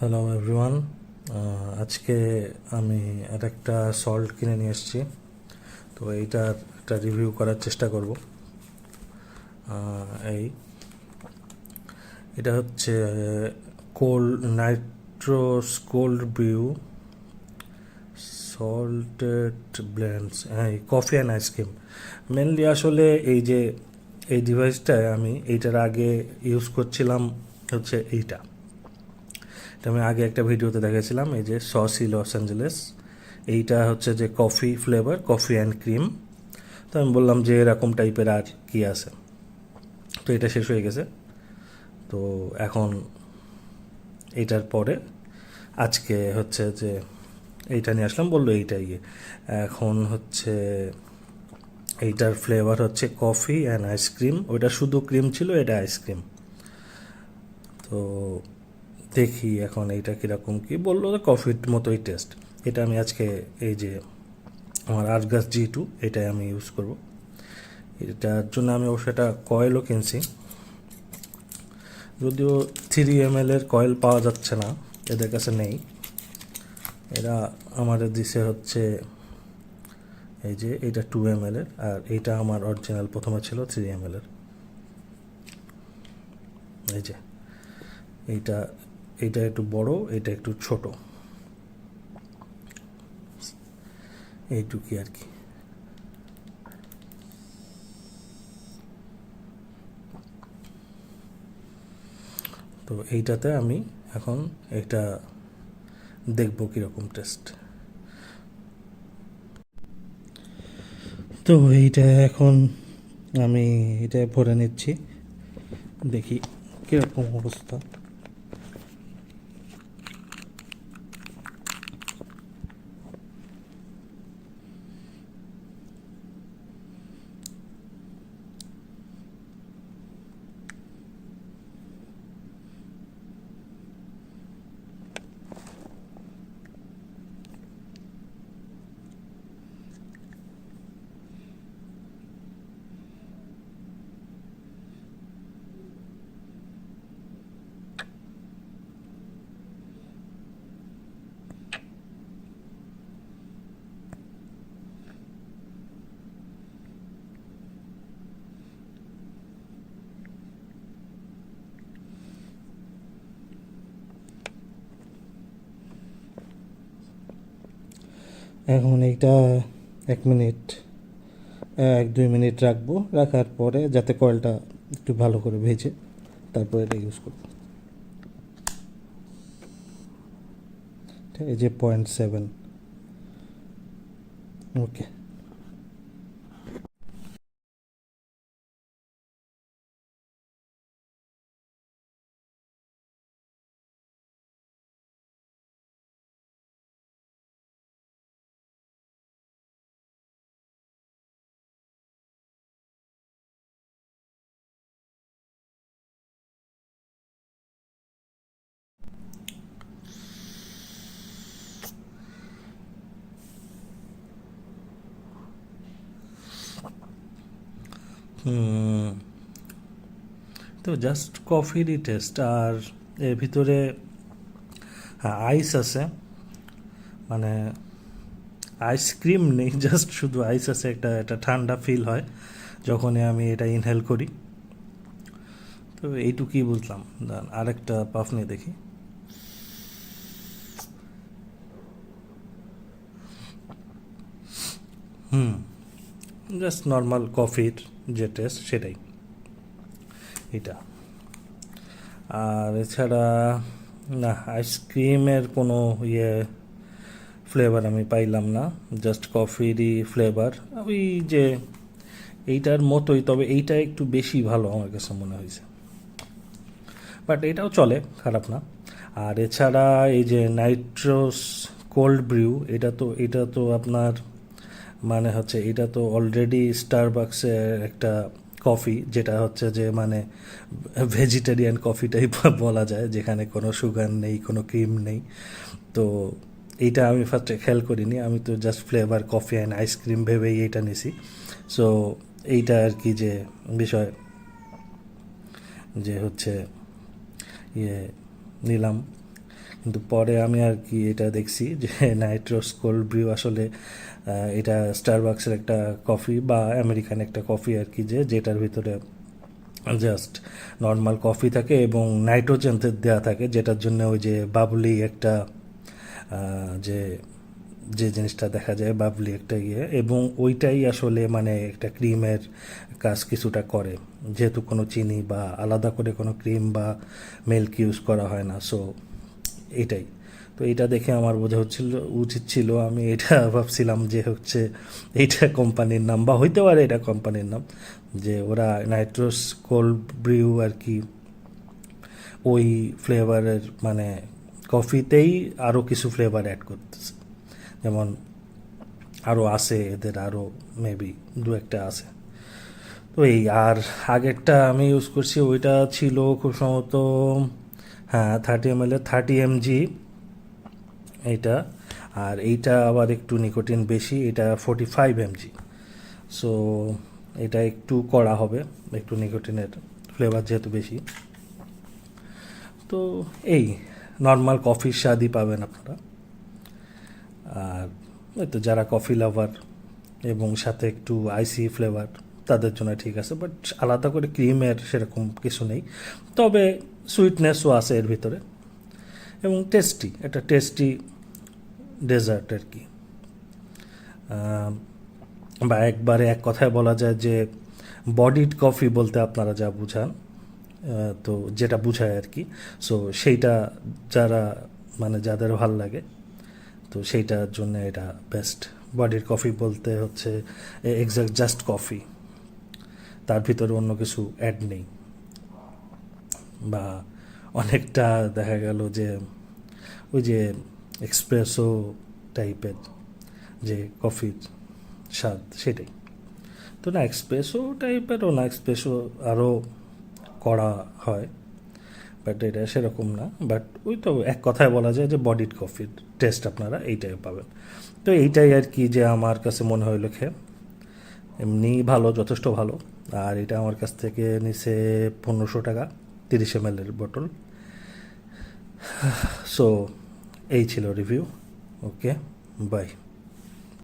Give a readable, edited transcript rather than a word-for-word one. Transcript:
Hello everyone. আজকে আমি একটা সল্ট কিনে নিয়ে এসেছি, তো এইটার একটা রিভিউ করার চেষ্টা করব। এই এটা হচ্ছে cold nitros cold brew salted blends, হ্যাঁ, কফি অ্যান্ড আইসক্রিম। মেনলি আসলে এই ডিভাইসটায় আমি এইটার আগে ইউজ করছিলাম হচ্ছে এটা আমি আগে একটা ভিডিওতে দেখেছিলাম, এই যে সসি লস অ্যাঞ্জেলেস। এইটা হচ্ছে যে coffee flavour, coffee and cream. তো আমি বললাম যে এরকম টাইপের আর কি আছে, তো এটা শেষ হয়ে গেছে। তো এখন এইটার পরে আজকে হচ্ছে যে এইটা নিয়ে আসলাম, বললো এইটাই। এখন হচ্ছে এইটার ফ্লেভার হচ্ছে কফি অ্যান্ড আইসক্রিম। ওইটা শুধু ক্রিম ছিল, এটা আইসক্রিম। তো দেখি এখন এইটা কীরকম কী বললো, কফির মতোই টেস্ট। এটা আমি আজকে এই যে আমার আর্গাস G2 এটাই আমি ইউজ করব। এটার জন্য আমি অবশ্য একটা কয়েলও কিনছি, যদিও 3 ml এর কয়েল পাওয়া যাচ্ছে না, এদের কাছে নেই। এরা আমাদের দিছে হচ্ছে এই যে এটা 2 ml এর, আর এইটা আমার অরিজিনাল প্রথমে ছিল 3 ml এর। এই যে এইটা এইটা একটু বড়, এটা একটু ছোট, এইটুকুই আর কি। তো এইটাতে আমি এখন এটা দেখব কীরকম টেস্ট। তো এইটা এখন আমি এটা ভরে নিচ্ছি, দেখি কীরকম অবস্থা। এখন এইটা 1 মিনিট 1-2 মিনিট রাখবো, রাখার পরে যাতে কয়েলটা একটু ভালো করে ভেজে তারপর এটা ইউজ করবো। এই যে 0.7। ওকে। তো জাস্ট কফিরই টেস্ট, আর এর ভিতরে আইস আছে, মানে আইসক্রিম নেই, জাস্ট শুধু আইস আছে। একটা ঠান্ডা ফিল হয় যখনই আমি এটা ইনহেল করি। তো এইটুকুই বুঝলাম। আরেকটা পাফ নিয়ে দেখি। জাস্ট নর্মাল কফির যে টেস্ট সেটাই এটা। আর এছাড়া না, আইসক্রিমের কোনো ফ্লেভার আমি পাইলাম না, জাস্ট কফিরই ফ্লেভার। ওই যে এইটার মতোই, তবে এইটা একটু বেশি ভালো আমার কাছে মনে হয়েছে, বাট এটাও চলে, খারাপ না। আর এছাড়া এই যে নাইট্রোস কোল্ড ব্রিউ, এটা তো আপনার মানে হচ্ছে এটা তো অলরেডি স্টারবাক্সের একটা কফি, যেটা হচ্ছে যে মানে ভেজিটেরিয়ান কফিটাই বলা যায়, যেখানে কোনো সুগার নেই, কোনো ক্রিম নেই। তো এইটা আমি ফার্স্টে খেয়াল করিনি, আমি তো just flavour coffee and ice cream ভেবেই এইটা নিছি। সো এইটা আর কি যে বিষয়, যে হচ্ছে নিলাম। কিন্তু পরে আমি আর কি এটা দেখছি যে নাইট্রোস কোল্ড ব্রিউ আসলে এটা স্টারবাক্সের একটা কফি বা আমেরিকান একটা কফি আর কি, যেটার ভিতরে জাস্ট নর্মাল কফি থাকে এবং নাইট্রোজেন দেওয়া থাকে, যেটার জন্য ওই যে বাবলি একটা যে যে জিনিসটা দেখা যায় বাবলি একটা এবং ওইটাই আসলে মানে একটা ক্রিমের কাজ কিছুটা করে, যেহেতু কোনো চিনি বা আলাদা করে কোনো ক্রিম বা মিল্ক ইউজ করা হয় না। সো এটাই, তো এটা দেখে আমার বোঝা উচিত ছিল, আমি এটা ভাবছিলাম যে হচ্ছে এইটা কোম্পানির নাম বা হইতে পারে এটা কোম্পানির নাম, যে ওরা নাইট্রোস কোল্ড ব্রিউ আর কি ওই ফ্লেভারের মানে কফিতেই আরও কিছু ফ্লেভার অ্যাড করতেছে, যেমন আরও আছে এদের, আরও মেবি দু একটা আছে। তো এই আর আগেরটা আমি ইউজ করছি ওইটা ছিল খুব সম্ভবত, হ্যাঁ 30 ml 30 mg এইটা, আর এইটা আবার একটু নিকোটিন বেশি, এটা 45 mg। সো এটা একটু কড়া হবে, একটু নিকোটিনের ফ্লেভার যেহেতু বেশি। তো এই নর্মাল কফির স্বাদই পাবেন আপনারা। আর এই তো যারা কফি লাভার এবং সাথে একটু আইসি ফ্লেভার তাদের জন্য ঠিক আছে, বাট আলাদা করে ক্রিমের সেরকম কিছু নেই, তবে সুইটনেসও আছে এর ভিতরে এবং টেস্টি, একটা টেস্টি ডেজার্ট আর কি। বা একবারে এক কথায় বলা যায় যে বডিড কফি বলতে আপনারা যা বুঝান, তো যেটা বুঝায় আর কি, সো সেইটা যারা মানে যাদের ভাল লাগে তো সেইটার জন্য এটা বেস্ট। বডির কফি বলতে হচ্ছে এক্সাক্ট জাস্ট কফি, তার ভিতরে অন্য কিছু অ্যাড নেই, বা অনেকটা দেখা গেল যে ওই যে এক্সপ্রেসো টাইপের যে কফির স্বাদ সেটাই। তো না এক্সপ্রেসো টাইপেরও না, এক্সপ্রেসো আরও করা হয়, বাট এটা সেরকম না। বাট ওই তো এক কথায় বলা যায় যে বডিড কফির টেস্ট আপনারা এইটাই পাবেন। তো এইটাই আর কি যে আমার কাছে মনে হইলো খেয়ে এমনি ভালো, যথেষ্ট ভালো। আর এটা আমার কাছ থেকে নিছে 1500 টাকা, 30 ml বোতল। সো এই ছিল রিভিউ। Okay, by.